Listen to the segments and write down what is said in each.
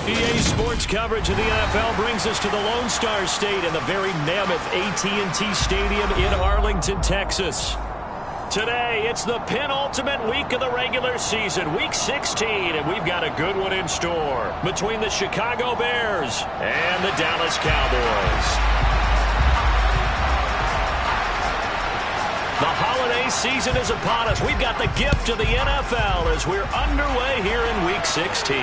EA Sports coverage of the NFL brings us to the Lone Star State in the very mammoth AT&T Stadium in Arlington, Texas. Today, it's the penultimate week of the regular season, Week 16, and we've got a good one in store between the Chicago Bears and the Dallas Cowboys. The holiday season is upon us. We've got the gift of the NFL as we're underway here in Week 16.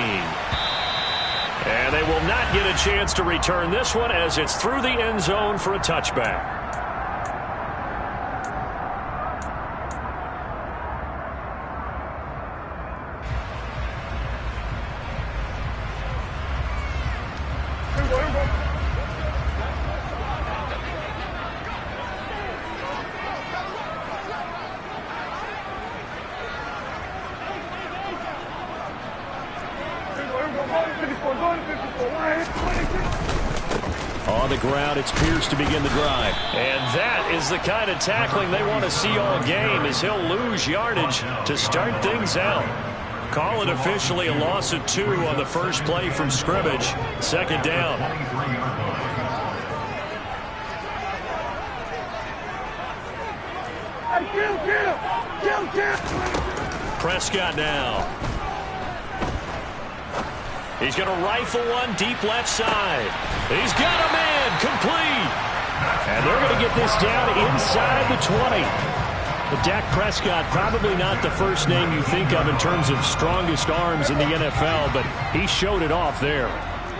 And they will not get a chance to return this one as it's through the end zone for a touchback. On the ground, it's Pierce to begin the drive. And that is the kind of tackling they want to see all game, as he'll lose yardage to start things out. Call it officially a loss of 2 on the first play from scrimmage. Second down. Prescott now. He's going to rifle one deep left side. He's got a man complete. And they're going to get this down inside the 20. But Dak Prescott, probably not the first name you think of in terms of strongest arms in the NFL, but he showed it off there.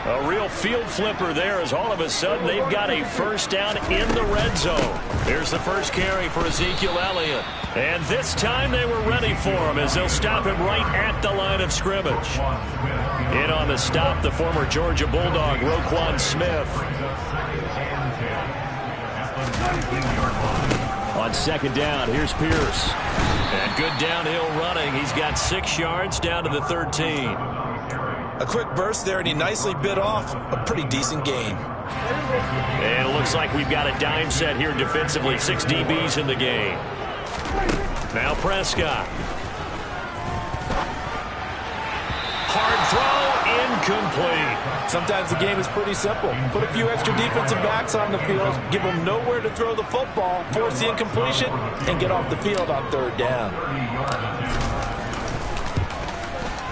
A real field flipper there, as all of a sudden they've got a first down in the red zone. Here's the first carry for Ezekiel Elliott. And this time they were ready for him as they'll stop him right at the line of scrimmage. In on the stop, the former Georgia Bulldog, Roquan Smith. On second down, here's Pierce. And good downhill running. He's got 6 yards down to the 13. A quick burst there, and he nicely bit off a pretty decent gain. And it looks like we've got a dime set here defensively. 6 DBs in the game. Now Prescott. Hard throw, incomplete. Sometimes the game is pretty simple. Put a few extra defensive backs on the field, give them nowhere to throw the football, force the incompletion, and get off the field on third down.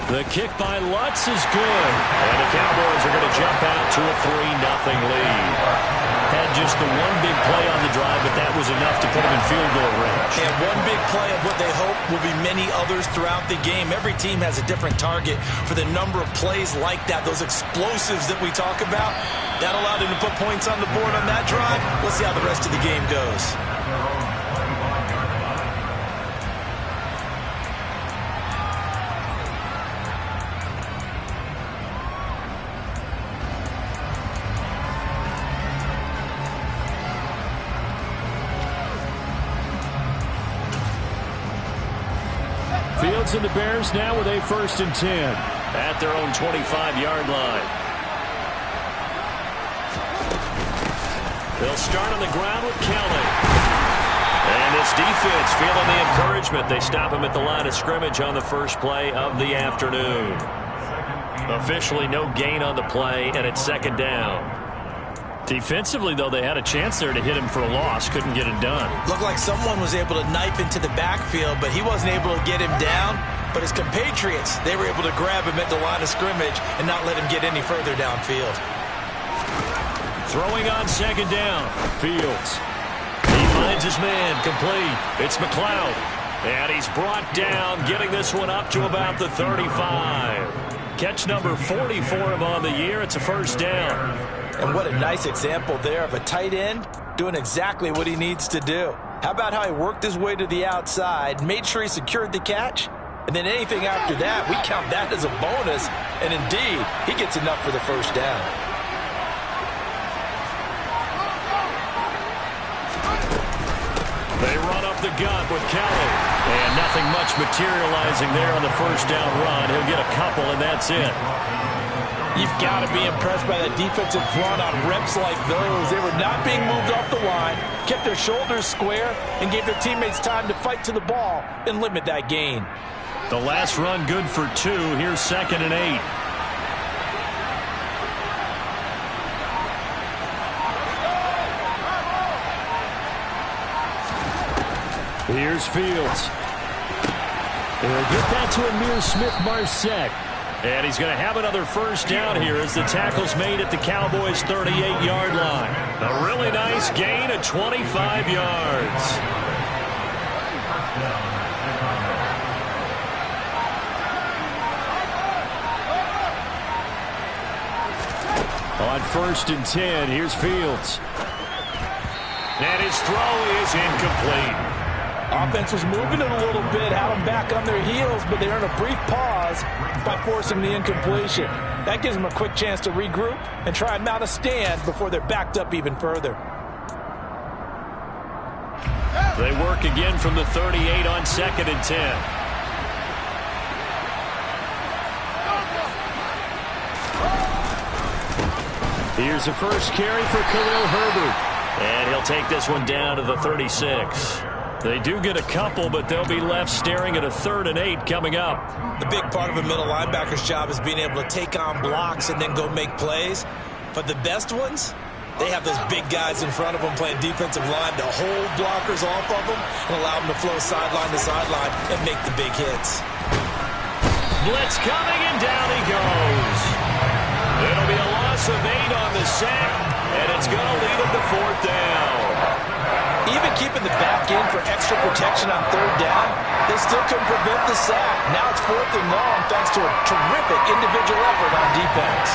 The kick by Lutz is good. And the Cowboys are going to jump out to a 3-0 lead. Had just the one big play on the drive, but that was enough to put them in field goal range. And one big play of what they hope will be many others throughout the game. Every team has a different target for the number of plays like that, those explosives that we talk about. That allowed them to put points on the board on that drive. Let's see how the rest of the game goes. Fields and the Bears now with a 1st and 10 at their own 25-yard line. They'll start on the ground with Kelly. And this defense feeling the encouragement. They stop him at the line of scrimmage on the first play of the afternoon. Officially no gain on the play, and it's second down. Defensively, though, they had a chance there to hit him for a loss. Couldn't get it done. Looked like someone was able to knife into the backfield, but he wasn't able to get him down. But his compatriots, they were able to grab him at the line of scrimmage and not let him get any further downfield. Throwing on second down. Fields. He finds his man complete. It's McLeod. And he's brought down, getting this one up to about the 35. Catch number 40 for him on the year. It's a first down. And what a nice example there of a tight end doing exactly what he needs to do. How about how he worked his way to the outside, made sure he secured the catch, and then anything after that, we count that as a bonus. And indeed, he gets enough for the first down. They run up the gut with Kelly. And nothing much materializing there on the first down run. He'll get a couple, and that's it. You've got to be impressed by the defensive front on reps like those. They were not being moved off the line, kept their shoulders square, and gave their teammates time to fight to the ball and limit that gain. The last run good for 2. Here's 2nd and 8. Here's Fields. He'll get that to Amir Smith-Marset. And he's going to have another first down here as the tackle's made at the Cowboys' 38-yard line. A really nice gain of 25 yards. On 1st and 10, here's Fields. And his throw is incomplete. Offense was moving it a little bit, had them back on their heels, but they earned a brief pause by forcing the incompletion. That gives them a quick chance to regroup and try and mount a stand before they're backed up even further. They work again from the 38 on 2nd and 10. Here's the first carry for Khalil Herbert. And he'll take this one down to the 36. They do get a couple, but they'll be left staring at a 3rd and 8 coming up. The big part of a middle linebacker's job is being able to take on blocks and then go make plays. But the best ones, they have those big guys in front of them playing defensive line to hold blockers off of them and allow them to flow sideline to sideline and make the big hits. Blitz coming, and down he goes. It'll be a loss of 8 on the sack, and it's going to lead them to 4th down. Even keeping the back end for extra protection on 3rd down, they still couldn't prevent the sack. Now it's 4th and long thanks to a terrific individual effort on defense.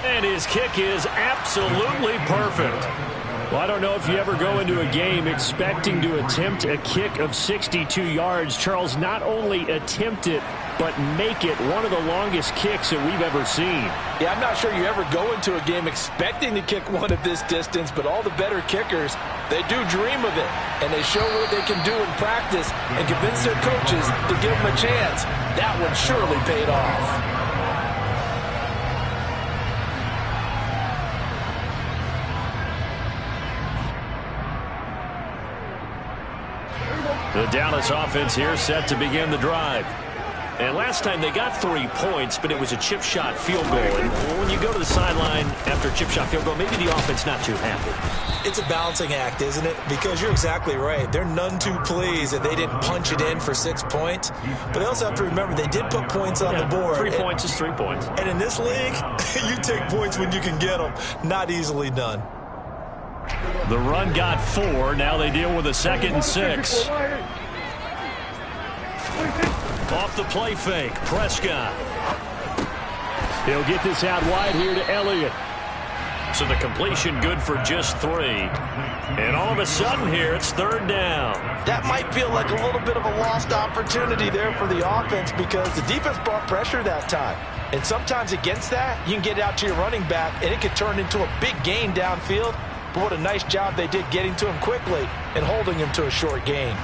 And his kick is absolutely perfect. Well, I don't know if you ever go into a game expecting to attempt a kick of 62 yards. Charles, not only attempt it, but make it one of the longest kicks that we've ever seen. Yeah, I'm not sure you ever go into a game expecting to kick one at this distance, but all the better kickers, they do dream of it, and they show what they can do in practice and convince their coaches to give them a chance. That one surely paid off. The Dallas offense here set to begin the drive. And last time they got 3 points, but it was a chip shot field goal. And when you go to the sideline after a chip shot field goal, maybe the offense not too happy. It's a balancing act, isn't it? Because you're exactly right. They're none too pleased that they didn't punch it in for 6 points. But they also have to remember they did put points on the board. 3 points is 3 points. And in this league, you take points when you can get them. Not easily done. The run got 4. Now they deal with a 2nd and 6. Off the play fake, Prescott. He'll get this out wide here to Elliott. So the completion good for just 3. And all of a sudden here, it's 3rd down. That might feel like a little bit of a lost opportunity there for the offense because the defense brought pressure that time. And sometimes against that, you can get out to your running back, and it could turn into a big gain downfield. But what a nice job they did getting to him quickly and holding him to a short gain.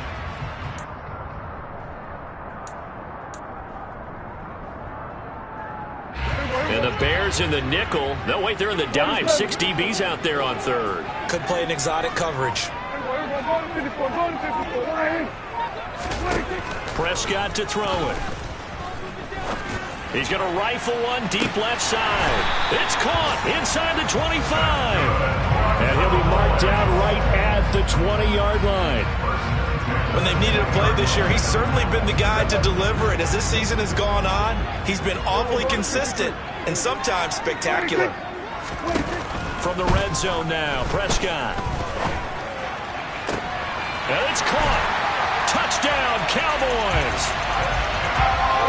And the Bears in the nickel. No, wait, they're in the dime. 6 DBs out there on 3rd. Could play an exotic coverage. Prescott to throw it. He's going to rifle one deep left side. It's caught inside the 25. And he'll be marked down right at the 20-yard line. When they've needed a play this year, he's certainly been the guy to deliver it. As this season has gone on, he's been awfully consistent and sometimes spectacular. From the red zone now, Prescott. And it's caught. Touchdown, Cowboys.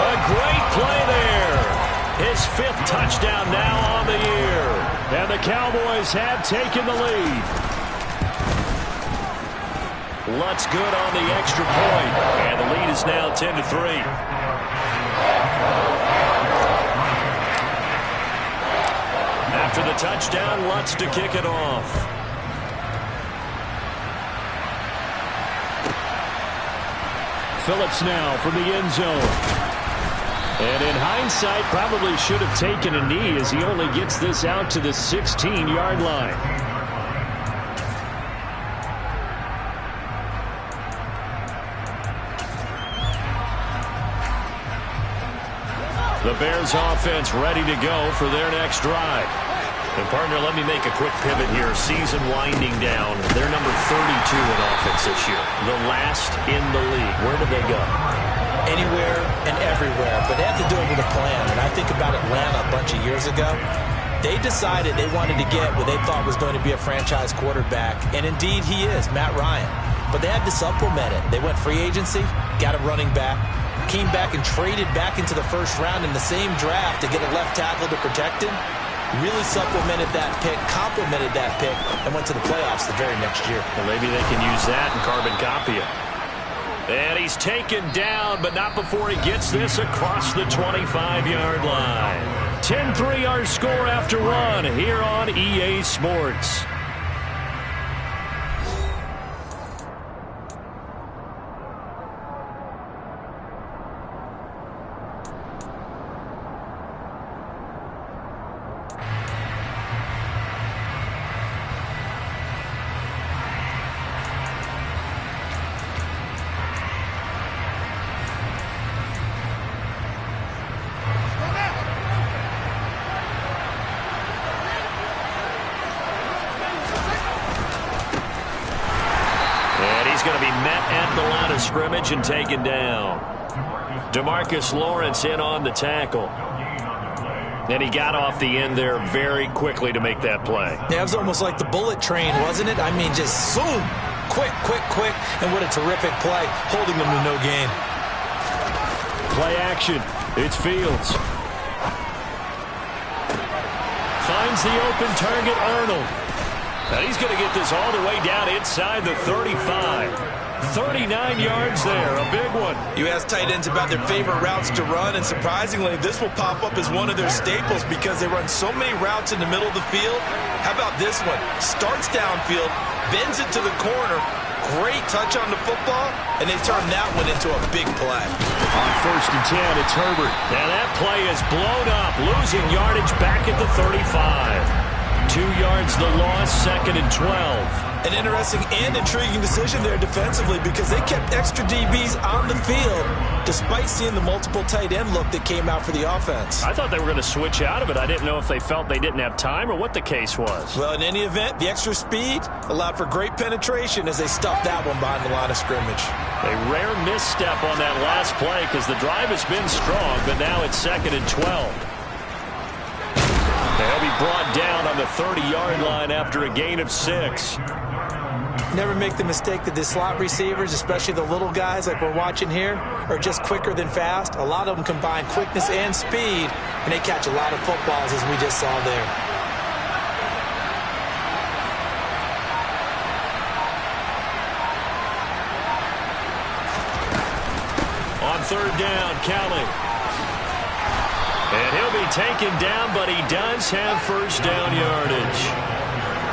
A great play there. His 5th touchdown now on the year. And the Cowboys have taken the lead. Lutz good on the extra point. And the lead is now 10-3. After the touchdown, Lutz to kick it off. Phillips now from the end zone. And in hindsight, probably should have taken a knee as he only gets this out to the 16-yard line. The Bears offense ready to go for their next drive. And partner, let me make a quick pivot here. Season winding down. They're number 32 in offense this year. The last in the league. Where do they go? Anywhere and everywhere. But they have to do it with a plan. And I think about Atlanta a bunch of years ago. They decided they wanted to get what they thought was going to be a franchise quarterback. And indeed he is, Matt Ryan. But they had to supplement it. They went free agency, got a running back, came back and traded back into the first round in the same draft to get a left tackle to protect him. Really supplemented that pick, complemented that pick, and went to the playoffs the very next year. Well, maybe they can use that and carbon copy it. And he's taken down, but not before he gets this across the 25-yard line. 10-3 our score after one here on EA Sports. Scrimmage and taken down. DeMarcus Lawrence in on the tackle. And he got off the end there very quickly to make that play. Yeah, it was almost like the bullet train, wasn't it? I mean, just zoom. Quick, quick, quick. And what a terrific play, holding them to no gain. Play action. It's Fields. Finds the open target, Arnold. And he's going to get this all the way down inside the 35. 39 yards there, a big one. You ask tight ends about their favorite routes to run, and surprisingly, this will pop up as one of their staples because they run so many routes in the middle of the field. How about this one? Starts downfield, bends it to the corner, great touch on the football, and they turn that one into a big play. On 1st and 10, it's Herbert. Now that play is blown up, losing yardage back at the 35. 2 yards the loss, 2nd and 12. An interesting and intriguing decision there defensively because they kept extra DBs on the field despite seeing the multiple tight end look that came out for the offense. I thought they were going to switch out of it. I didn't know if they felt they didn't have time or what the case was. Well, in any event, the extra speed allowed for great penetration as they stuffed that one behind the line of scrimmage. A rare misstep on that last play because the drive has been strong, but now it's 2nd and 12. They'll be brought down on the 30-yard line after a gain of 6. Never make the mistake that the slot receivers, especially the little guys like we're watching here, are just quicker than fast. A lot of them combine quickness and speed, and they catch a lot of footballs as we just saw there. On 3rd down, Kelly. And he'll be taken down, but he does have 1st down yardage.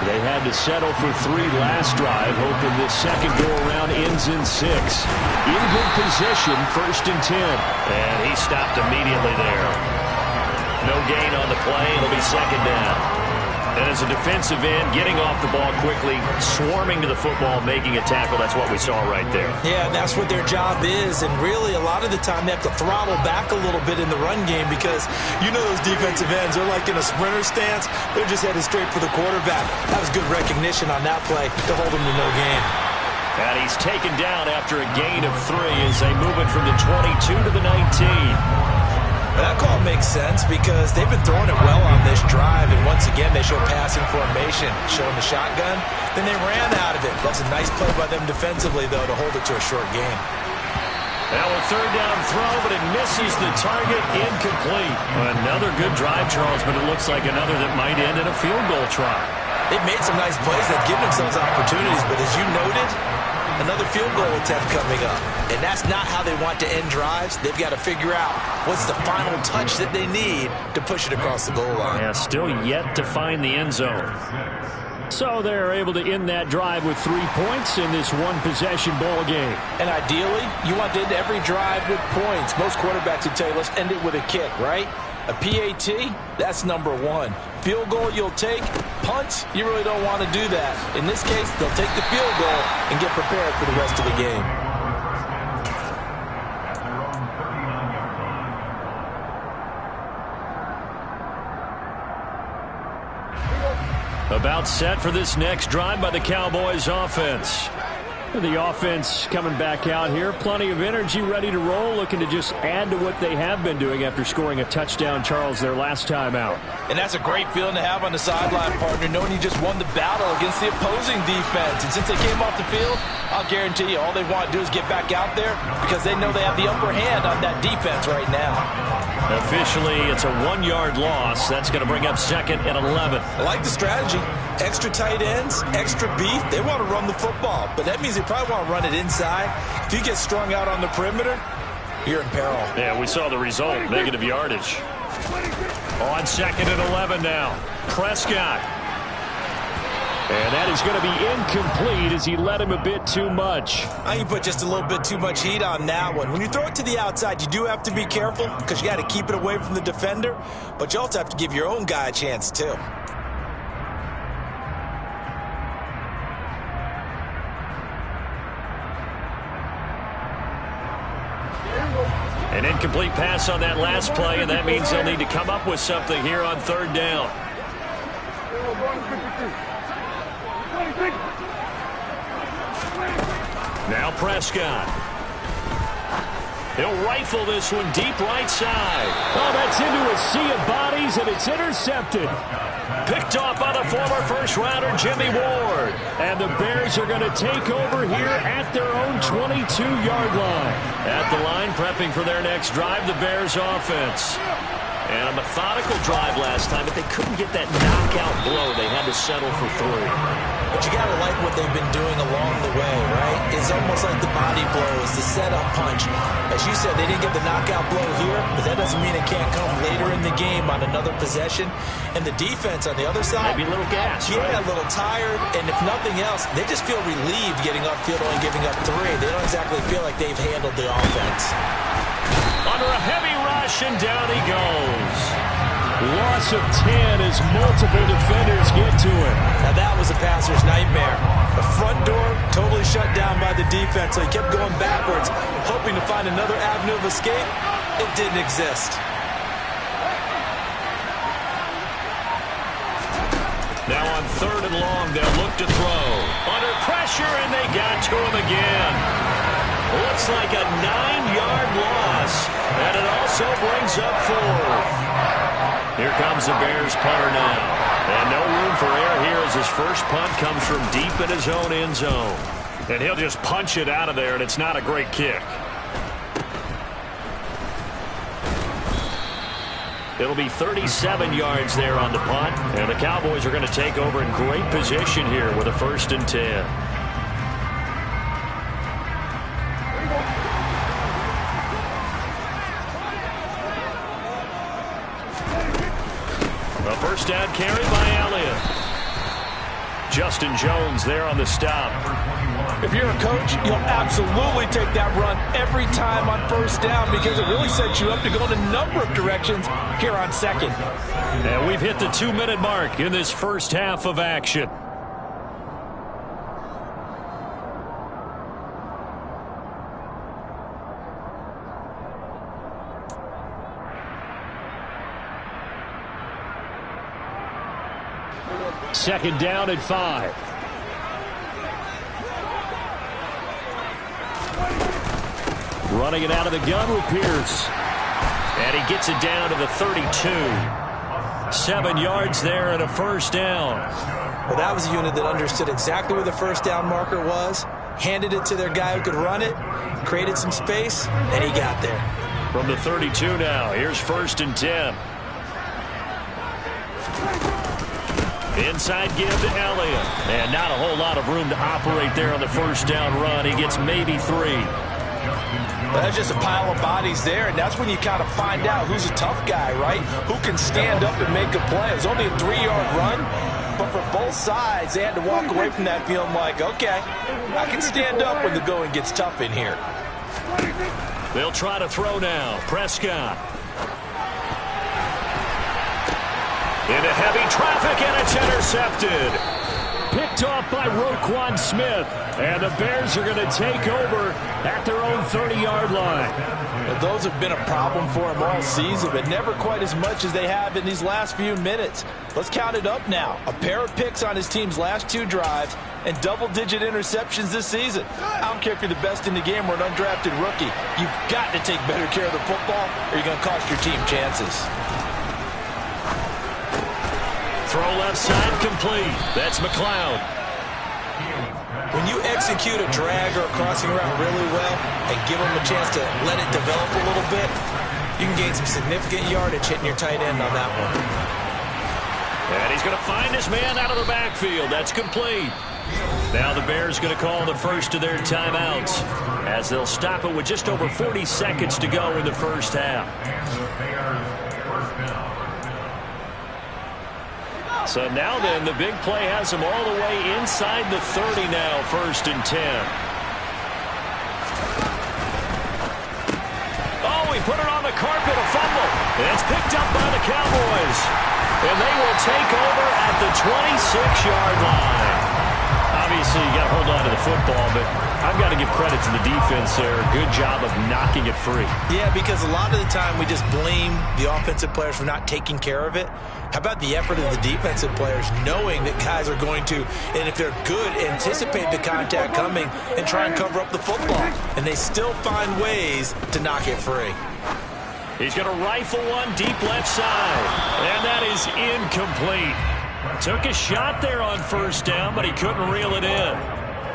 They had to settle for 3 last drive, hoping this second go-around ends in 6. In good position, 1st and 10. And he stopped immediately there. No gain on the play. It'll be 2nd down. And as a defensive end, getting off the ball quickly, swarming to the football, making a tackle, that's what we saw right there. Yeah, that's what their job is. And really, a lot of the time, they have to throttle back a little bit in the run game because you know those defensive ends, they're like in a sprinter stance. They're just headed straight for the quarterback. That was good recognition on that play to hold them to no gain. And he's taken down after a gain of 3 as they move it from the 22 to the 19. That call makes sense because they've been throwing it well on this drive, and once again they show passing formation, showing the shotgun. Then they ran out of it. That's a nice play by them defensively, though, to hold it to a short gain. Now a 3rd down throw, but it misses the target, incomplete. Another good drive, Charles, but it looks like another that might end in a field goal try. They've made some nice plays. They've given themselves opportunities, but as you noted, another field goal attempt coming up. And that's not how they want to end drives. They've got to figure out what's the final touch that they need to push it across the goal line. Yeah, still yet to find the end zone. So they're able to end that drive with 3 points in this one-possession ball game. And ideally, you want to end every drive with points. Most quarterbacks would tell you, let's end it with a kick, right? A PAT, that's number 1. Field goal you'll take. Punts, you really don't want to do that. In this case, they'll take the field goal and get prepared for the rest of the game. About set for this next drive by the Cowboys offense. The offense coming back out here. Plenty of energy, ready to roll, looking to just add to what they have been doing after scoring a touchdown, Charles, their last time out. And that's a great feeling to have on the sideline, partner, knowing you just won the battle against the opposing defense. And since they came off the field, I'll guarantee you all they want to do is get back out there because they know they have the upper hand on that defense right now. Officially, it's a 1-yard loss. That's going to bring up second and 11. I like the strategy. Extra tight ends, extra beef. They want to run the football, but that means they probably want to run it inside. If you get strung out on the perimeter, you're in peril. Yeah, we saw the result, negative yardage. On second and 11 now, Prescott. And that is going to be incomplete as he led him a bit too much. You put just a little bit too much heat on that one. When you throw it to the outside, you do have to be careful because you got to keep it away from the defender, but you also have to give your own guy a chance too. An incomplete pass on that last play, and that means they'll need to come up with something here on third down. Now Prescott. He'll rifle this one deep right side. Oh, that's into a sea of bodies, and it's intercepted. Picked off by the former first-rounder Jimmy Ward. And the Bears are going to take over here at their own 22-yard line. At the line, prepping for their next drive, the Bears offense. And a methodical drive last time, but they couldn't get that knockout blow. They had to settle for 3. But you got to like what they've been doing along the way, right? It's almost like the body blows, the setup punch. As you said, they didn't get the knockout blow here, but that doesn't mean it can't come later in the game on another possession. And the defense on the other side, maybe a little gas, yeah, right? A little tired. And if nothing else, they just feel relieved getting upfield, only giving up 3. They don't exactly feel like they've handled the offense. Under a heavy rush, and down he goes. Loss of 10 as multiple defenders get to him. Now that was a passer's nightmare. The front door totally shut down by the defense, so he kept going backwards, hoping to find another avenue of escape. It didn't exist. Now on third and long, they'll look to throw. Under pressure, and they got to him again. Looks like a 9-yard loss, and it also brings up 4th. Here comes the Bears punter now. And no room for error here as his first punt comes from deep in his own end zone. And he'll just punch it out of there, and it's not a great kick. It'll be 37 yards there on the punt. And the Cowboys are going to take over in great position here with a 1st and 10. A first down carry by Elliott. Justin Jones there on the stop. If you're a coach, you'll absolutely take that run every time on first down because it really sets you up to go in a number of directions here on second. And we've hit the 2-minute mark in this first half of action. Second down and 5. Running it out of the gun with Pierce. And he gets it down to the 32. 7 yards there and a first down. Well, that was a unit that understood exactly where the first down marker was, handed it to their guy who could run it, created some space, and he got there. From the 32 now, here's 1st and 10. Inside give to Elliott. And not a whole lot of room to operate there on the first down run. He gets maybe 3. Well, that's just a pile of bodies there, and that's when you kind of find out who's a tough guy, right? Who can stand up and make a play. It was only a 3-yard run, but for both sides, they had to walk away from that feeling like, okay, I can stand up when the going gets tough in here. They'll try to throw now. Prescott. Into heavy traffic, and it's intercepted. picked off by Roquan Smith. And the Bears are going to take over at their own 30-yard line. Well, those have been a problem for him all season, but never quite as much as they have in these last few minutes. Let's count it up now. A pair of picks on his team's last 2 drives and double-digit interceptions this season. I don't care if you're the best in the game or an undrafted rookie. You've got to take better care of the football or you're going to cost your team chances. Throw left side complete. That's McLeod. When you execute a drag or a crossing route really well and give them a chance to let it develop a little bit, you can gain some significant yardage hitting your tight end on that one. And he's going to find his man out of the backfield. That's complete. Now the Bears going to call the first of their timeouts as they'll stop it with just over 40 seconds to go in the first half. So now then, the big play has him all the way inside the 30 now, 1st and 10. Oh, he put it on the carpet, a fumble. And it's picked up by the Cowboys. And they will take over at the 26-yard line. Obviously, you got to hold on to the football, but I've got to give credit to the defense there. Good job of knocking it free. Yeah, because a lot of the time we just blame the offensive players for not taking care of it. How about the effort of the defensive players knowing that guys are going to, and if they're good, anticipate the contact coming and try and cover up the football. And they still find ways to knock it free. He's going to rifle one deep left side. And that is incomplete. Took a shot there on 1st down, but he couldn't reel it in.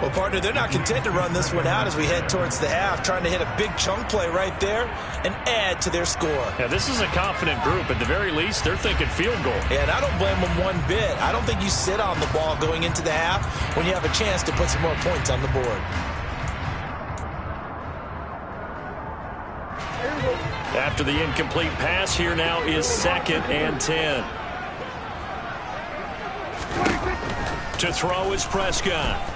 Well, partner, they're not content to run this one out as we head towards the half, trying to hit a big chunk play right there and add to their score. Yeah, this is a confident group. At the very least, they're thinking field goal. Yeah, and I don't blame them one bit. I don't think you sit on the ball going into the half when you have a chance to put some more points on the board. After the incomplete pass, here now is 2nd and 10. To throw is Prescott.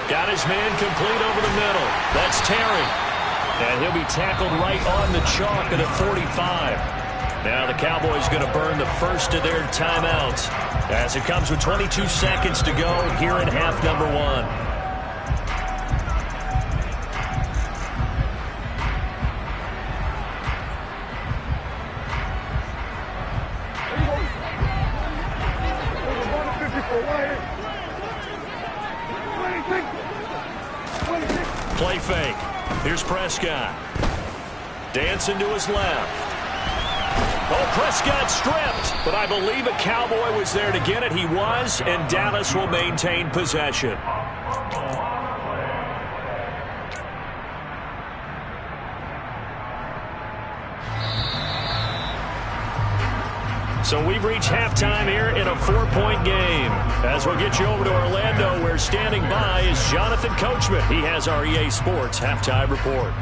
Got his man complete over the middle. That's Terry. And he'll be tackled right on the chalk at the 45. Now the Cowboys going to burn the first of their timeouts as it comes with 22 seconds to go here in half number 1. Play fake. Here's Prescott. Dancing to his left. Oh, Prescott stripped. But I believe a Cowboy was there to get it. He was, and Dallas will maintain possession. So we've reached halftime here in a 4-point game. As we'll get you over to Orlando, where standing by is Jonathan Coachman. He has our EA Sports halftime report.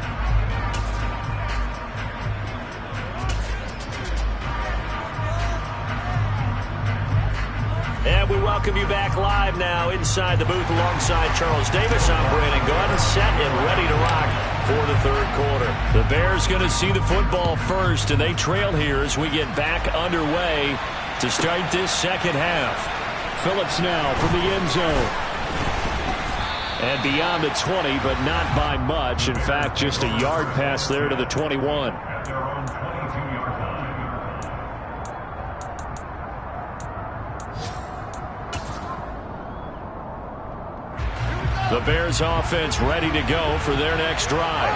And we welcome you back live now inside the booth alongside Charles Davis. I'm Brandon Gordon, set and ready to rock for the 3rd quarter. The Bears going to see the football first, and they trail here as we get back underway to start this 2nd half. Phillips now from the end zone. And beyond the 20, but not by much. In fact, just a yard pass there to the 21. The Bears offense ready to go for their next drive.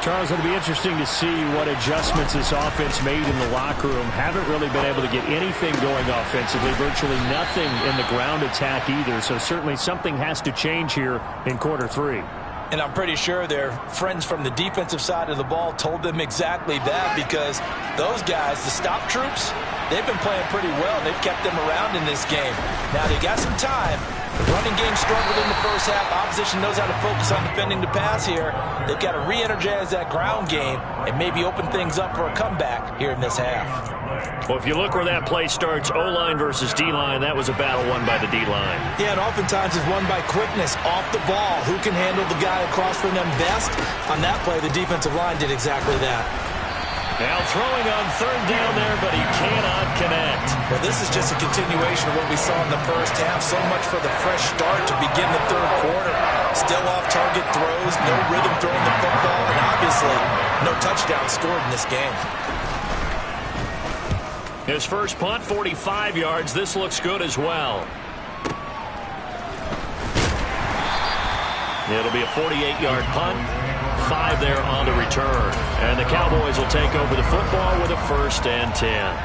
Charles, it'll be interesting to see what adjustments this offense made in the locker room. Haven't really been able to get anything going offensively, virtually nothing in the ground attack either. So certainly something has to change here in quarter 3. And I'm pretty sure their friends from the defensive side of the ball told them exactly that, because those guys, the stop troops, they've been playing pretty well. They've kept them around in this game. Now they got some time. The running game struggled in the first half. Opposition knows how to focus on defending the pass here. They've got to re-energize that ground game and maybe open things up for a comeback here in this half. Well, if you look where that play starts, O-line versus D-line, that was a battle won by the D-line. Yeah, and oftentimes it's won by quickness off the ball. Who can handle the guy across from them best? On that play, the defensive line did exactly that. Now throwing on third down there, but he cannot connect. Well, this is just a continuation of what we saw in the first half. So much for the fresh start to begin the third quarter. Still off-target throws, no rhythm throwing the football, and obviously no touchdown scored in this game. His first punt, 45 yards. This looks good as well. It'll be a 48-yard punt. 5 there on the return. And the Cowboys will take over the football with a 1st and 10.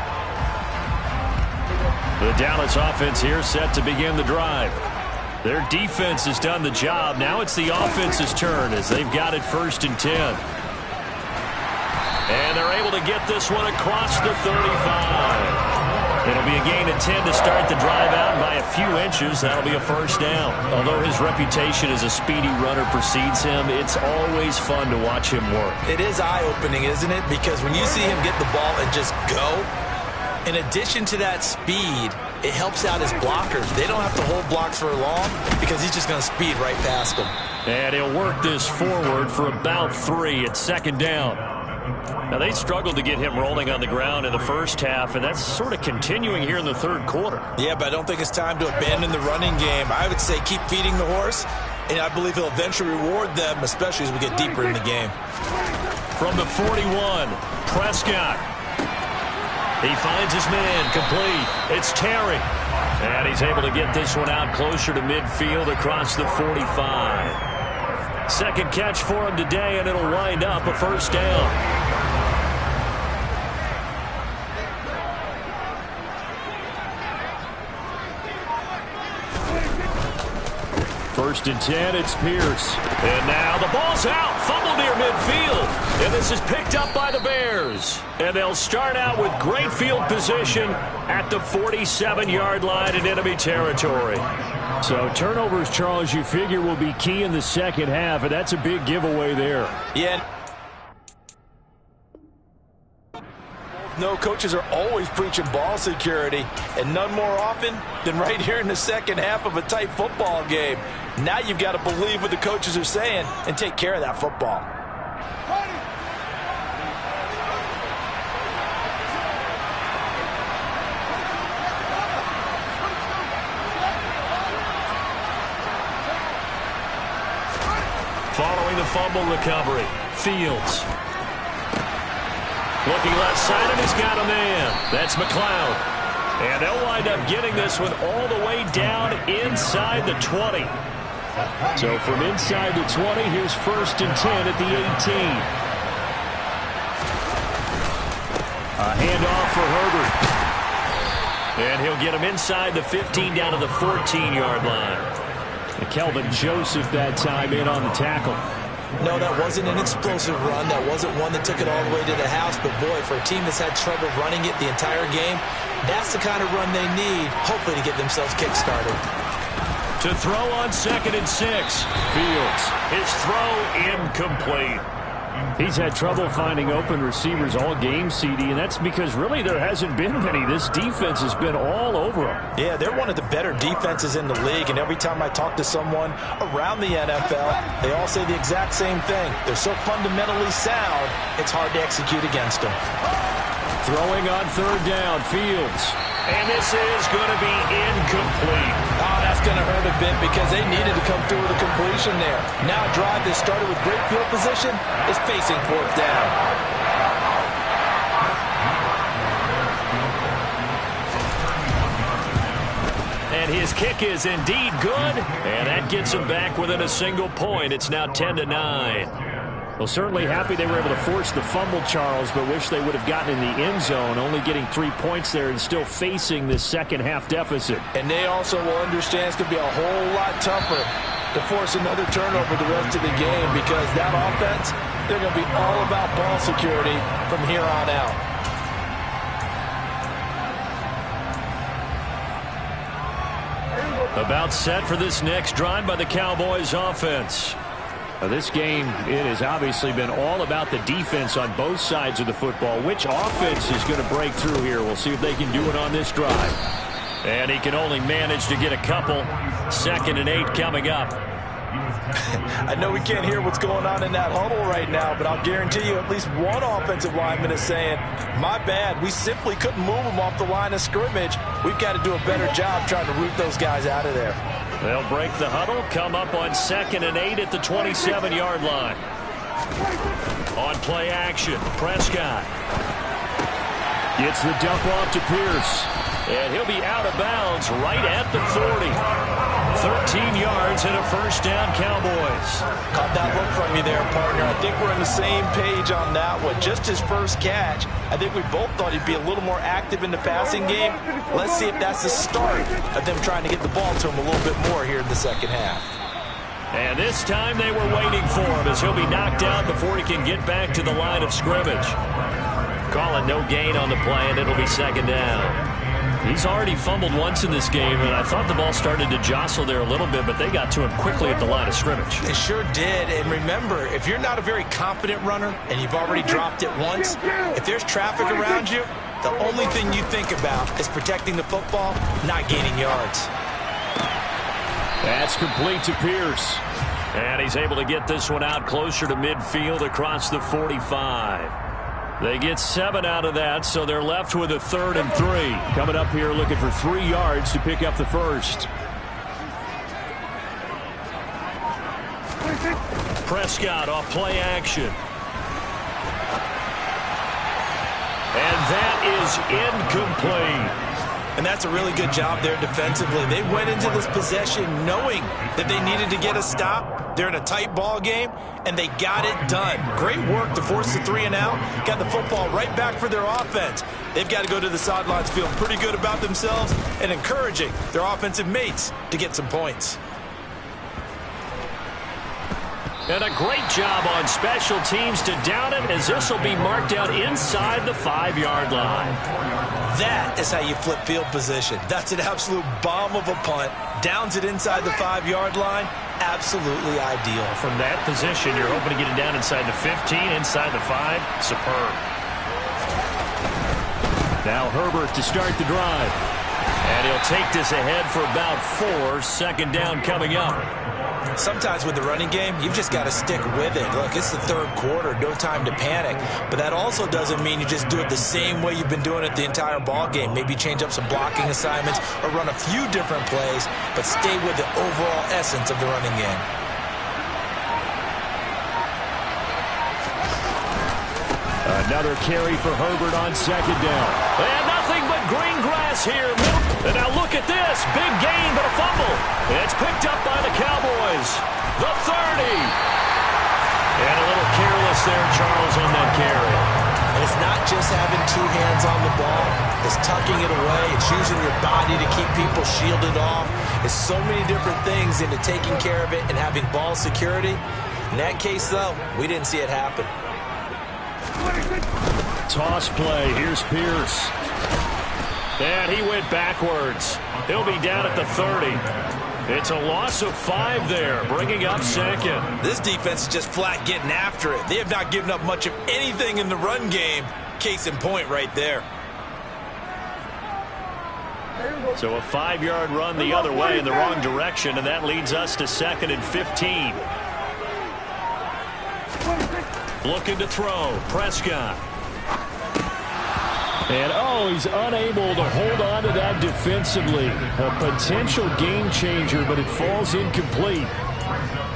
The Dallas offense here set to begin the drive. Their defense has done the job. Now it's the offense's turn as they've got it 1st and 10. And they're able to get this one across the 35. It'll be a gain of 10 to start the drive out, and by a few inches, that'll be a 1st down. Although his reputation as a speedy runner precedes him, it's always fun to watch him work. It is eye-opening, isn't it? Because when you see him get the ball and just go, in addition to that speed, it helps out his blockers. They don't have to hold blocks for long because he's just going to speed right past them. And he'll work this forward for about 3 at 2nd down. Now, they struggled to get him rolling on the ground in the first half, and that's sort of continuing here in the third quarter. Yeah, but I don't think it's time to abandon the running game. I would say keep feeding the horse, and I believe he'll eventually reward them, especially as we get deeper in the game. From the 41, Prescott. He finds his man, complete. It's Terry. And he's able to get this one out closer to midfield across the 45. Second catch for him today, and it'll wind up a 1st down. 1st and 10, it's Pierce. And now the ball's out, fumble near midfield. And this is picked up by the Bears. And they'll start out with great field position at the 47-yard line in enemy territory. So turnovers, Charles, you figure will be key in the second half, and that's a big giveaway there. Yeah. No, coaches are always preaching ball security, and none more often than right here in the second half of a tight football game. Now you've got to believe what the coaches are saying and take care of that football. Following the fumble recovery, Fields. Looking left side, and he's got a man. That's McLeod. And they'll wind up getting this one all the way down inside the 20. So from inside the 20, here's 1st and 10 at the 18. A handoff for Herbert. And he'll get him inside the 15 down to the 14-yard line. And Kelvin Joseph that time in on the tackle. No, that wasn't an explosive run. That wasn't one that took it all the way to the house. But, boy, for a team that's had trouble running it the entire game, that's the kind of run they need, hopefully, to get themselves kick-started. To throw on 2nd and 6. Fields. His throw incomplete. He's had trouble finding open receivers all game, CD, and that's because really there hasn't been many. This defense has been all over them. Yeah, they're one of the better defenses in the league, and every time I talk to someone around the NFL, they all say the exact same thing. They're so fundamentally sound, it's hard to execute against them. Throwing on 3rd down, Fields. And this is going to be incomplete. Oh, that's going to hurt a bit because they needed to come through with a completion there. Now a drive that started with great field position is facing 4th down. And his kick is indeed good. And that gets him back within a single point. It's now 10-9. Well, certainly happy they were able to force the fumble, Charles, but wish they would have gotten in the end zone, only getting 3 points there and still facing this second half deficit. And they also will understand it's going to be a whole lot tougher to force another turnover the rest of the game because that offense, they're going to be all about ball security from here on out. About set for this next drive by the Cowboys offense. Now this game, it has obviously been all about the defense on both sides of the football. Which offense is going to break through here? We'll see if they can do it on this drive. And he can only manage to get a couple. 2nd and 8 coming up. I know we can't hear what's going on in that huddle right now, but I'll guarantee you at least one offensive lineman is saying, my bad, we simply couldn't move them off the line of scrimmage. We've got to do a better job trying to root those guys out of there. They'll break the huddle, come up on 2nd and 8 at the 27-yard line. On play action, Prescott gets the dump off to Pierce. And he'll be out of bounds right at the 40. 13 yards and a first down, Cowboys. Caught that look from you there, partner. I think we're on the same page on that one. Just his first catch. I think we both thought he'd be a little more active in the passing game. Let's see if that's the start of them trying to get the ball to him a little bit more here in the second half. And this time they were waiting for him as he'll be knocked out before he can get back to the line of scrimmage. Calling no gain on the play, and it'll be 2nd down. He's already fumbled once in this game, and I thought the ball started to jostle there a little bit, but they got to him quickly at the line of scrimmage. They sure did, and remember, if you're not a very confident runner and you've already dropped it once, if there's traffic around you, the only thing you think about is protecting the football, not gaining yards. That's complete to Pierce. And he's able to get this one out closer to midfield across the 45. They get 7 out of that, so they're left with a 3rd and 3. Coming up here looking for 3 yards to pick up the first. Prescott off play action. And that is incomplete. And that's a really good job there defensively. They went into this possession knowing that they needed to get a stop. They're in a tight ball game, and they got it done. Great work to force the 3 and out. Got the football right back for their offense. They've got to go to the sidelines feeling pretty good about themselves and encouraging their offensive mates to get some points. And a great job on special teams to down it, as this will be marked out inside the 5-yard line. That is how you flip field position. That's an absolute bomb of a punt. Downs it inside the 5-yard line. Absolutely ideal. From that position, you're hoping to get it down inside the 15, inside the 5. Superb. Now Herbert to start the drive. And he'll take this ahead for about 4. 2nd down coming up. Sometimes with the running game, you've just got to stick with it. Look, it's the 3rd quarter, no time to panic. But that also doesn't mean you just do it the same way you've been doing it the entire ball game. Maybe change up some blocking assignments or run a few different plays, but stay with the overall essence of the running game. Another carry for Herbert on 2nd down. And nothing but green grass here. And now look at this. Big gain, but a fumble. It's picked up by the Cowboys. The 30. And a little careless there, Charles, on that carry. And it's not just having 2 hands on the ball. It's tucking it away. It's using your body to keep people shielded off. It's so many different things into taking care of it and having ball security. In that case, though, we didn't see it happen. Toss play. Here's Pierce. And he went backwards. He'll be down at the 30. It's a loss of 5 there, bringing up 2nd. This defense is just flat getting after it. They have not given up much of anything in the run game. Case in point right there. So a 5-yard run the other way in the wrong direction, and that leads us to 2nd and 15. Looking to throw. Prescott. And, he's unable to hold on to that defensively. A potential game changer, but it falls incomplete.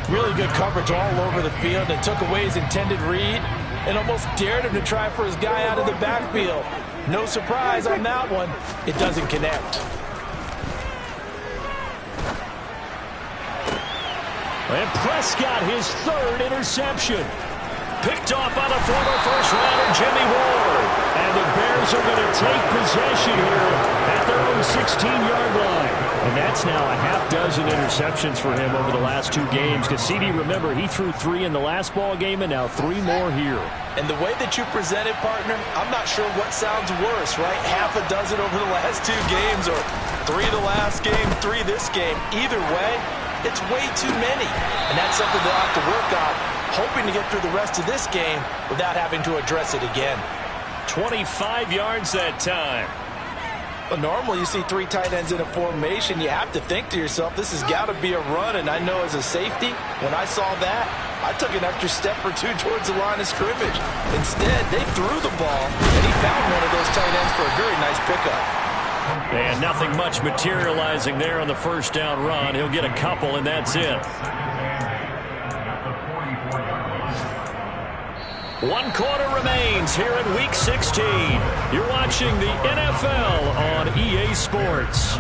Really good coverage all over the field. They took away his intended read and almost dared him to try for his guy out of the backfield. No surprise on that one. It doesn't connect. And Prescott, his 3rd interception. Picked off by the former first-rounder Jimmy Ward. And the Bears are going to take possession here at their own 16-yard line. And that's now a half-dozen interceptions for him over the last 2 games. Because CD, remember, he threw 3 in the last ball game and now 3 more here. And the way that you present it, partner, I'm not sure what sounds worse, right? Half a dozen over the last 2 games or 3 the last game, 3 this game. Either way, it's way too many. And that's something they'll have to work on, hoping to get through the rest of this game without having to address it again. 25 yards that time. Well, normally you see 3 tight ends in a formation. You have to think to yourself, this has got to be a run. And I know as a safety, when I saw that, I took an extra step or 2 towards the line of scrimmage. Instead, they threw the ball, and he found one of those tight ends for a very nice pickup. And nothing much materializing there on the first down run. He'll get a couple, and that's it. 1 quarter remains here in Week 16. You're watching the NFL on EA Sports.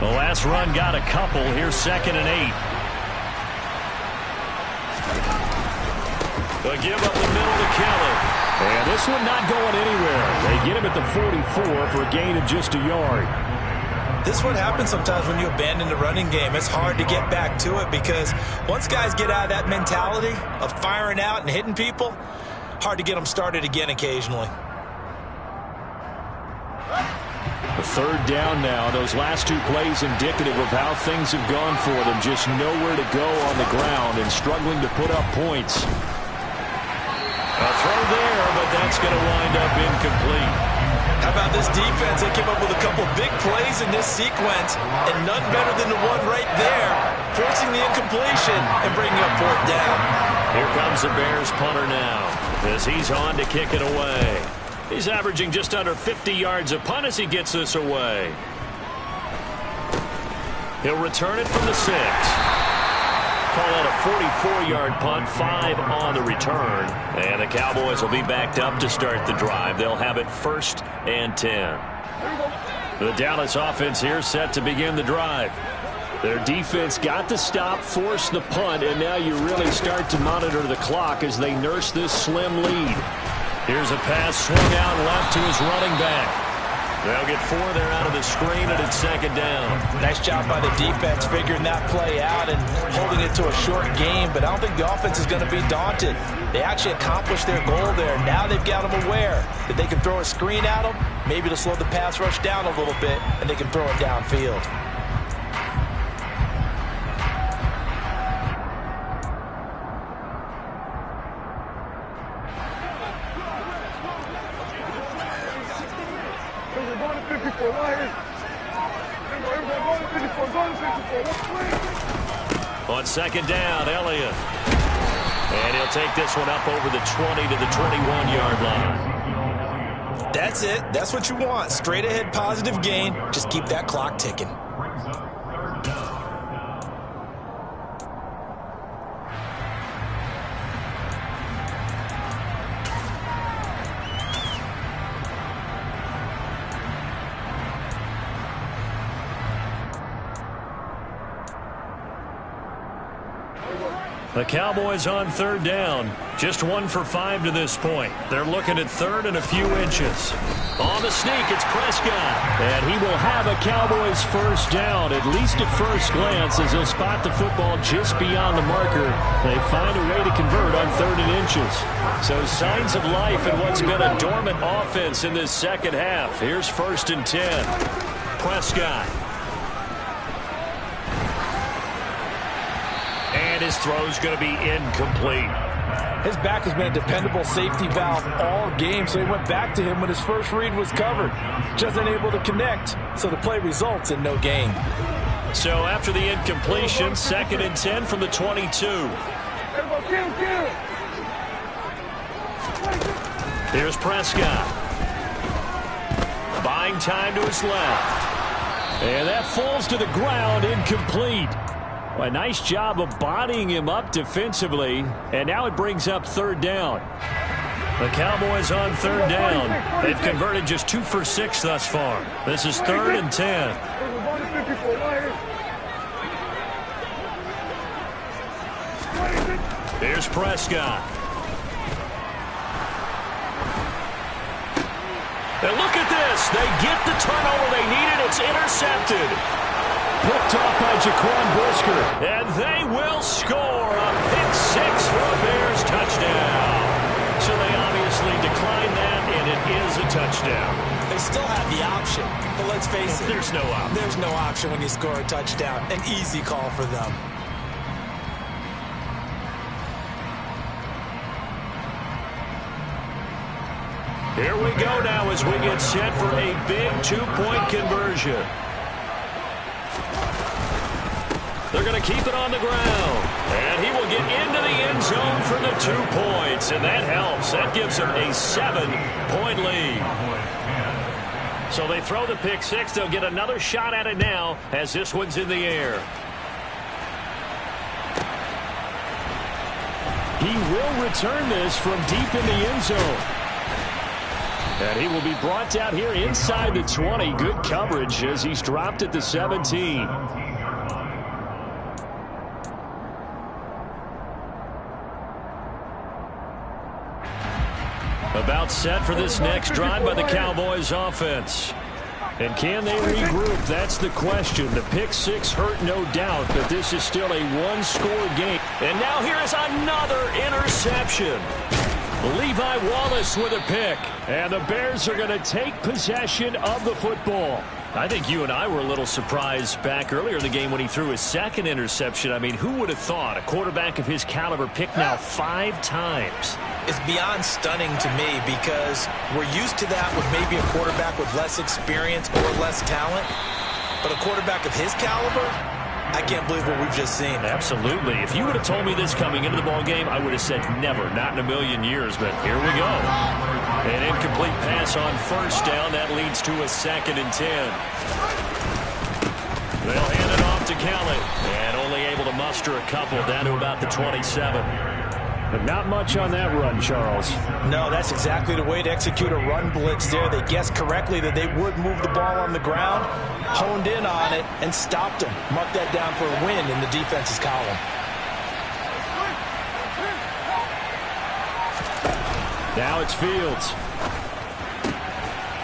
The last run got a couple. Here's 2nd and 8. They'll give up the middle to Kelly. And this one not going anywhere. They get him at the 44 for a gain of just a yard. This is what happens sometimes when you abandon the running game. It's hard to get back to it because once guys get out of that mentality of firing out and hitting people, hard to get them started again occasionally. A 3rd down now. Those last 2 plays indicative of how things have gone for them. Just nowhere to go on the ground and struggling to put up points. A throw there, but that's going to wind up incomplete. How about this defense? They came up with a couple big plays in this sequence, and none better than the one right there, forcing the incompletion and bringing up 4th down. Here comes the Bears punter now, as he's on to kick it away. He's averaging just under 50 yards a punt as he gets this away. He'll return it from the 6. Call that a 44-yard punt, 5 on the return. And the Cowboys will be backed up to start the drive. They'll have it 1st and 10. The Dallas offense here set to begin the drive. Their defense got the stop, forced the punt, and now you really start to monitor the clock as they nurse this slim lead. Here's a pass swung out left to his running back. They'll get 4 there out of the screen, and it's 2nd down. Nice job by the defense figuring that play out and holding it to a short game, but I don't think the offense is going to be daunted. They actually accomplished their goal there. Now they've got them aware that they can throw a screen at them, maybe to slow the pass rush down a little bit, and they can throw it downfield. On 2nd down, Elliott. And he'll take this one up over the 20 to the 21-yard line. That's it. That's what you want. Straight ahead positive gain. Just keep that clock ticking. The Cowboys on 3rd down. Just 1 for 5 to this point. They're looking at 3rd and a few inches. On the sneak, it's Prescott. And he will have a Cowboys 1st down, at least at first glance, as he'll spot the football just beyond the marker. They find a way to convert on 3rd and inches. So signs of life in what's been a dormant offense in this second half. Here's 1st and 10. Prescott. And his throw's going to be incomplete. His back has been a dependable safety valve all game, so he went back to him when his first read was covered. Just unable to connect, so the play results in no gain. So after the incompletion, 2nd and 10 from the 22. Here's Prescott. Buying time to his left. And that falls to the ground, incomplete. A nice job of bodying him up defensively, and now it brings up 3rd down. The Cowboys on 3rd down. They've converted just 2 for 6 thus far. This is 3rd and 10. Here's Prescott. And look at this. They get the turnover they needed. It's intercepted. Picked off by Jaquan Brisker. And they will score a pick 6 for a Bears touchdown. So they obviously declined that, and it is a touchdown. face it. There's no option. There's no option when you score a touchdown. An easy call for them. Here we go now as we get set for a big two-point conversion. They're going to keep it on the ground. And he will get into the end zone for the 2 points. And that helps. That gives them a 7-point lead. So they throw the pick six. They'll get another shot at it now as this one's in the air. He will return this from deep in the end zone. And he will be brought down here inside the 20. Good coverage as he's dropped at the 17. About set for this next drive by the Cowboys offense. And can they regroup? That's the question. The pick six hurt, no doubt, but this is still a one-score game. And now here is another interception. Levi Wallace with a pick. And the Bears are going to take possession of the football. I think you and I were a little surprised back earlier in the game when he threw his second interception. I mean, who would have thought a quarterback of his caliber picked now 5 times? It's beyond stunning to me because we're used to that with maybe a quarterback with less experience or less talent. But a quarterback of his caliber, I can't believe what we've just seen. Absolutely. If you would have told me this coming into the ball game, I would have said never, not in a million years. But here we go. An incomplete pass on first down. That leads to a 2nd and 10. They'll hand it off to Kelly. And only able to muster a couple down to about the 27. But not much on that run, Charles. No, that's exactly the way to execute a run blitz there. They guessed correctly that they would move the ball on the ground, honed in on it, and stopped them. Mark that down for a win in the defense's column. Now it's Fields.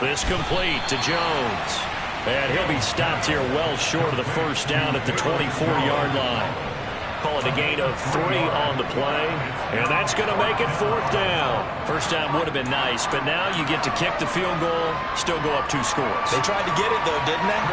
This complete to Jones. And he'll be stopped here well short of the first down at the 24-yard line. Call it a gain of 3 on the play. And that's going to make it 4th down. First down would have been nice, but now you get to kick the field goal, still go up 2 scores. They tried to get it, though, didn't they?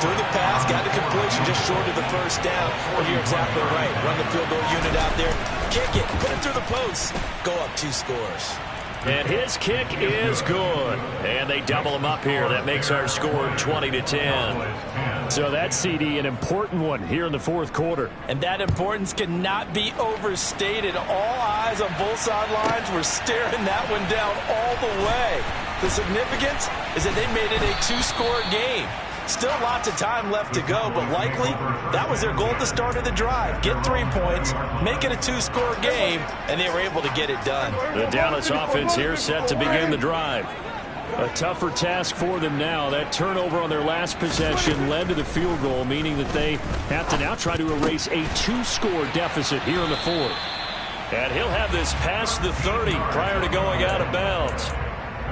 Threw the pass, got the completion just short of the first down. But you're exactly right. Run the field goal unit out there. Kick it. Put it through the post. Go up 2 scores. And his kick is good. And they double him up here. That makes our score 20-10. So that CD, an important one here in the 4th quarter. And that importance cannot be overstated. All eyes on both sidelines were staring that one down all the way. The significance is that they made it a 2-score game. Still lots of time left to go, but likely that was their goal at the start of the drive. Get 3 points, make it a 2-score game, and they were able to get it done. The Dallas offense here set to begin the drive. A tougher task for them now. That turnover on their last possession led to the field goal, meaning that they have to now try to erase a 2-score deficit here in the 4th. And he'll have this past the 30 prior to going out of bounds.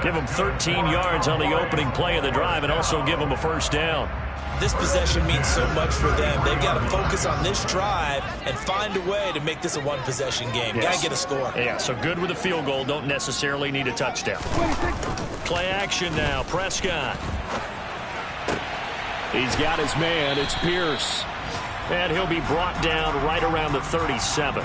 Give them 13 yards on the opening play of the drive and also give them a first down. This possession means so much for them. They've got to focus on this drive and find a way to make this a one-possession game. Yes. Got to get a score. Yeah, so good with a field goal. Don't necessarily need a touchdown. Play action now. Prescott. He's got his man. It's Pierce. And he'll be brought down right around the 37.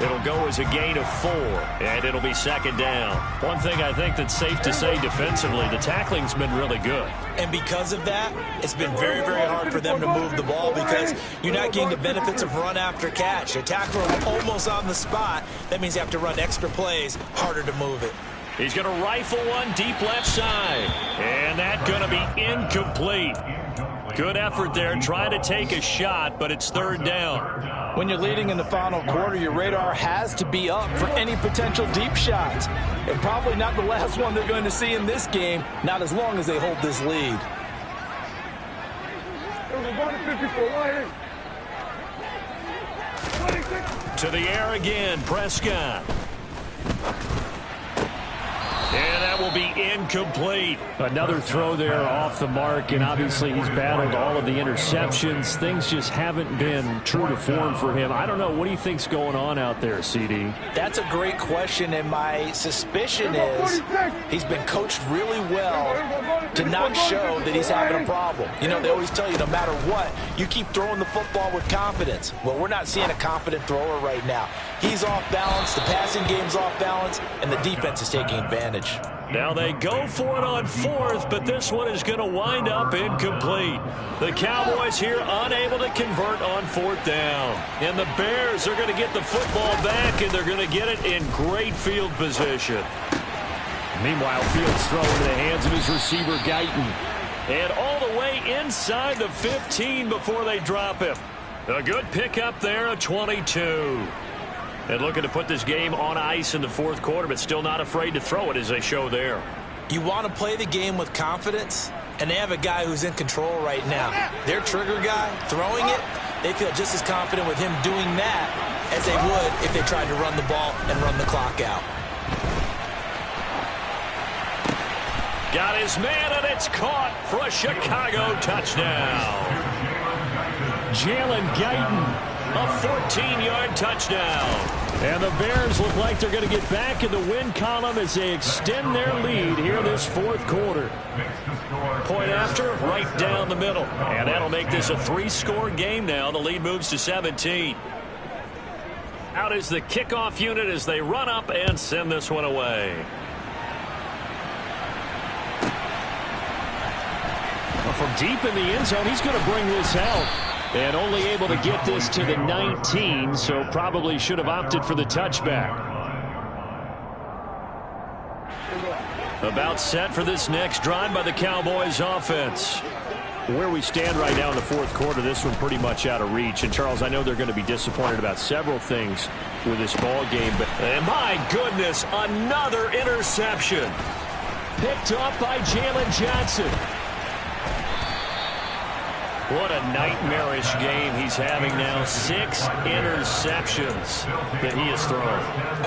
It'll go as a gain of 4, and it'll be 2nd down. One thing I think that's safe to say defensively, the tackling's been really good. And because of that, it's been very, very hard for them to move the ball because you're not getting the benefits of run after catch. They tackle them almost on the spot. That means you have to run extra plays, harder to move it. He's going to rifle one deep left side, and that's going to be incomplete. Good effort there, trying to take a shot, but it's 3rd down. When you're leading in the final quarter, your radar has to be up for any potential deep shots. And probably not the last one they're going to see in this game, not as long as they hold this lead. To the air again, Prescott. And that that will be incomplete. Another throw there off the mark, and obviously he's battled all of the interceptions. Things just haven't been true to form for him. I don't know. What do you think's going on out there, CD? That's a great question, and my suspicion is he's been coached really well to not show that he's having a problem. You know, they always tell you no matter what, you keep throwing the football with confidence. Well, we're not seeing a confident thrower right now. He's off balance, the passing game's off balance, and the defense is taking advantage. Now they go for it on fourth, but this one is going to wind up incomplete. The Cowboys here unable to convert on fourth down. And the Bears are going to get the football back, and they're going to get it in great field position. Meanwhile, Fields throw into the hands of his receiver, Guyton. And all the way inside the 15 before they drop him. A good pickup there, a 22. And looking to put this game on ice in the fourth quarter, but still not afraid to throw it as they show there. You want to play the game with confidence, and they have a guy who's in control right now. Their trigger guy, throwing it, they feel just as confident with him doing that as they would if they tried to run the ball and run the clock out. Got his man, and it's caught for a Chicago touchdown. Jalen Guyton. A 14-yard touchdown. And the Bears look like they're going to get back in the win column as they extend their lead here this fourth quarter. Point after, right down the middle. And that'll make this a 3-score game now. The lead moves to 17. Out is the kickoff unit as they run up and send this one away. Well, from deep in the end zone, he's going to bring this out. And only able to get this to the 19, so probably should have opted for the touchback. About set for this next drive by the Cowboys offense. Where we stand right now in the fourth quarter, this one pretty much out of reach. And, Charles, I know they're going to be disappointed about several things with this ball game. But and my goodness, another interception. Picked up by Jalen Johnson. What a nightmarish game he's having now. 6 interceptions that he has thrown.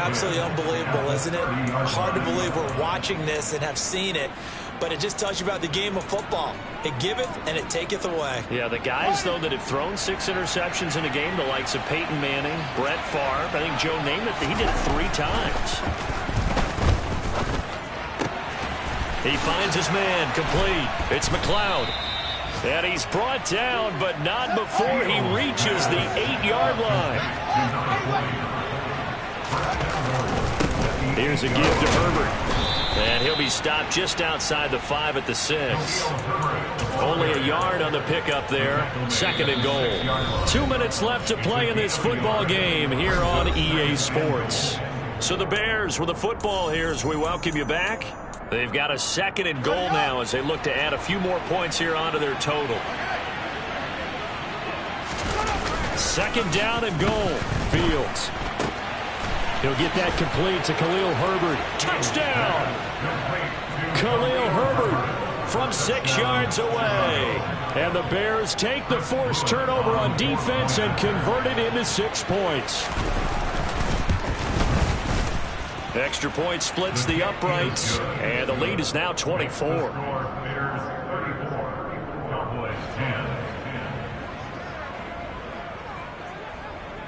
Absolutely unbelievable, isn't it? Hard to believe we're watching this and have seen it, but it just tells you about the game of football. It giveth and it taketh away. Yeah, the guys, though, that have thrown 6 interceptions in a game, the likes of Peyton Manning, Brett Favre, I think Joe Namath, he did it 3 times. He finds his man, complete. It's McLeod. And he's brought down, but not before he reaches the 8-yard line. Here's a give to Herbert. And he'll be stopped just outside the 5 at the 6. Only a yard on the pickup there. 2nd and goal. 2 minutes left to play in this football game here on EA Sports. So the Bears with the football here as we welcome you back. They've got a 2nd and goal now as they look to add a few more points here onto their total. 2nd down and goal. Fields. He'll get that complete to Khalil Herbert. Touchdown! Khalil Herbert from 6 yards away. And the Bears take the forced turnover on defense and convert it into 6 points. Extra point splits the uprights, and the lead is now 24.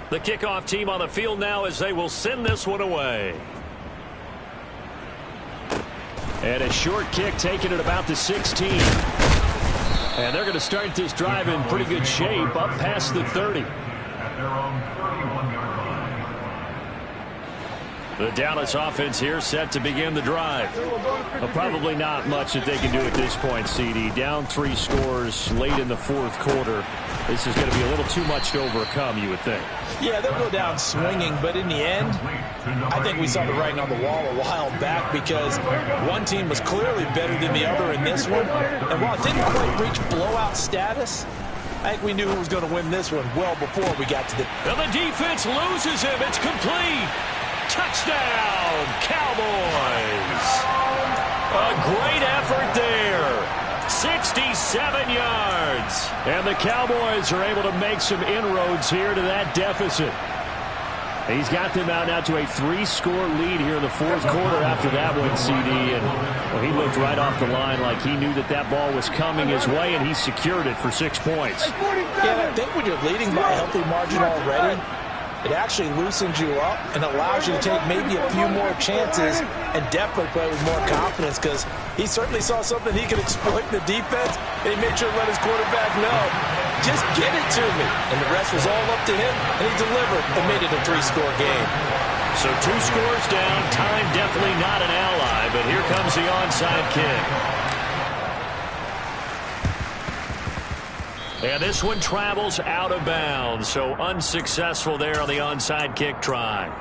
The kickoff team on the field now as they will send this one away. And a short kick taken at about the 16. And they're going to start this drive in pretty good shape up past the 30. The Dallas offense here set to begin the drive. Well, probably not much that they can do at this point, CD. Down 3 scores late in the fourth quarter. This is going to be a little too much to overcome, you would think. Yeah, they'll go down swinging, but in the end, I think we saw the writing on the wall a while back because one team was clearly better than the other in this one. And while it didn't quite reach blowout status, I think we knew who was going to win this one well before we got to the... And the defense loses him. It's complete. Touchdown, Cowboys. A great effort there. 67 yards. And the Cowboys are able to make some inroads here to that deficit. He's got them out now to a 3-score lead here in the fourth quarter after that one, CD. And well, he looked right off the line like he knew that that ball was coming his way, and he secured it for 6 points. Yeah, I think when you're leading by a healthy margin already, it actually loosens you up and allows you to take maybe a few more chances and definitely play with more confidence, because he certainly saw something he could exploit in the defense, and he made sure to let his quarterback know, just get it to me. And the rest was all up to him, and he delivered and made it a 3-score game. So 2 scores down, time definitely not an ally, but here comes the onside kick. And this one travels out of bounds, so unsuccessful there on the onside kick try.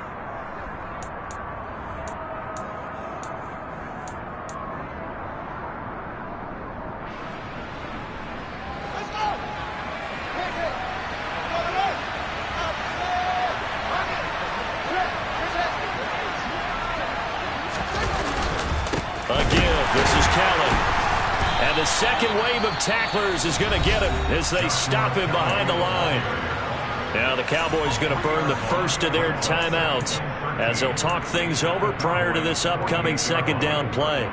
A give. This is Kelly. And the second wave of tacklers is going to get him as they stop him behind the line. Now the Cowboys going to burn the first of their timeouts as they'll talk things over prior to this upcoming second down play.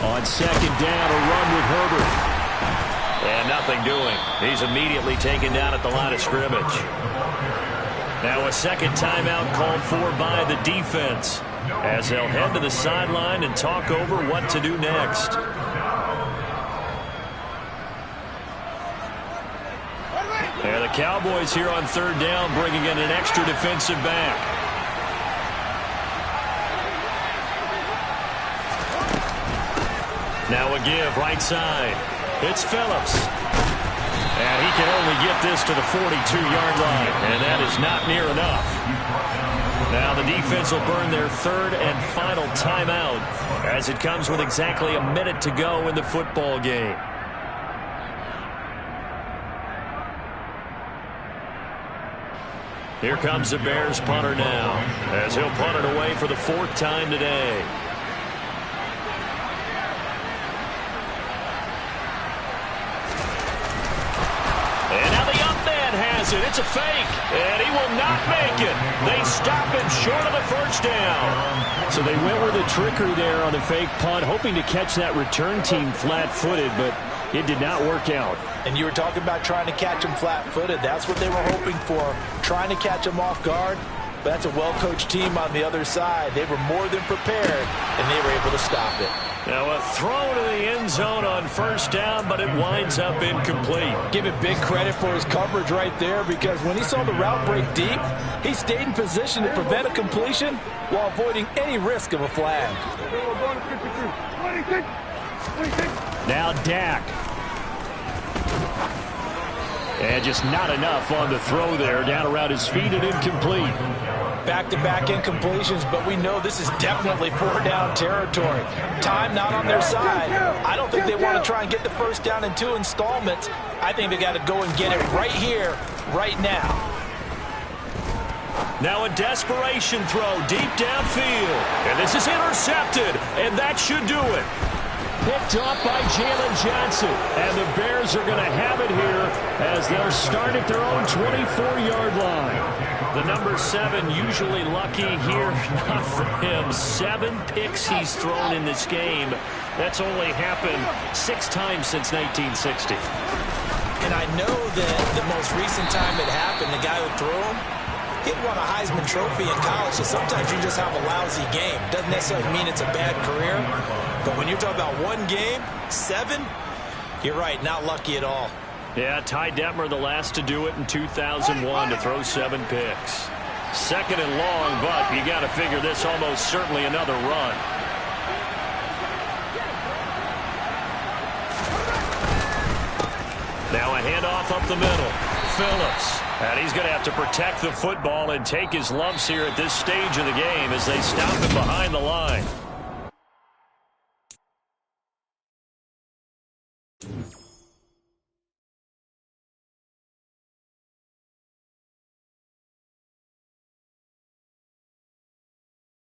On second down, a run with Herbert. And nothing doing. He's immediately taken down at the line of scrimmage. Now a second timeout called for by the defense as they'll head to the sideline and talk over what to do next. And the Cowboys here on third down bringing in an extra defensive back. Now a give right side. It's Phillips. And he can only get this to the 42-yard line, and that is not near enough. Now the defense will burn their third and final timeout as it comes with exactly a minute to go in the football game. Here comes the Bears punter now as he'll punt it away for the 4th time today. It's a fake, and he will not make it. They stop him short of the first down. So they went with a trickery there on the fake punt, hoping to catch that return team flat-footed, but it did not work out. And you were talking about trying to catch him flat-footed. That's what they were hoping for, trying to catch him off guard. But that's a well-coached team on the other side. They were more than prepared, and they were able to stop it. Now a throw to the end zone on first down, but it winds up incomplete. Give it big credit for his coverage right there, because when he saw the route break deep, he stayed in position to prevent a completion while avoiding any risk of a flag. Now Dak. And just not enough on the throw there. Down around his feet and incomplete. Back-to-back incompletions, but we know this is definitely 4-down territory. Time not on their side. I don't think they want to try and get the first down in 2 installments. I think they got to go and get it right here, right now. Now a desperation throw deep downfield. And this is intercepted, and that should do it. Picked up by Jalen Johnson. And the Bears are going to have it here as they'll start at their own 24-yard line. The number 7 usually lucky here, not for him. 7 picks he's thrown in this game. That's only happened 6 times since 1960. And I know that the most recent time it happened, the guy who threw him, he won a Heisman Trophy in college, so sometimes you just have a lousy game. Doesn't necessarily mean it's a bad career, but when you're talking about one game, 7, you're right, not lucky at all. Yeah, Ty Detmer, the last to do it in 2001 to throw 7 picks. Second and long, but you got to figure this almost certainly another run. Now a handoff up the middle. Phillips. And he's going to have to protect the football and take his lumps here at this stage of the game as they stop him behind the line.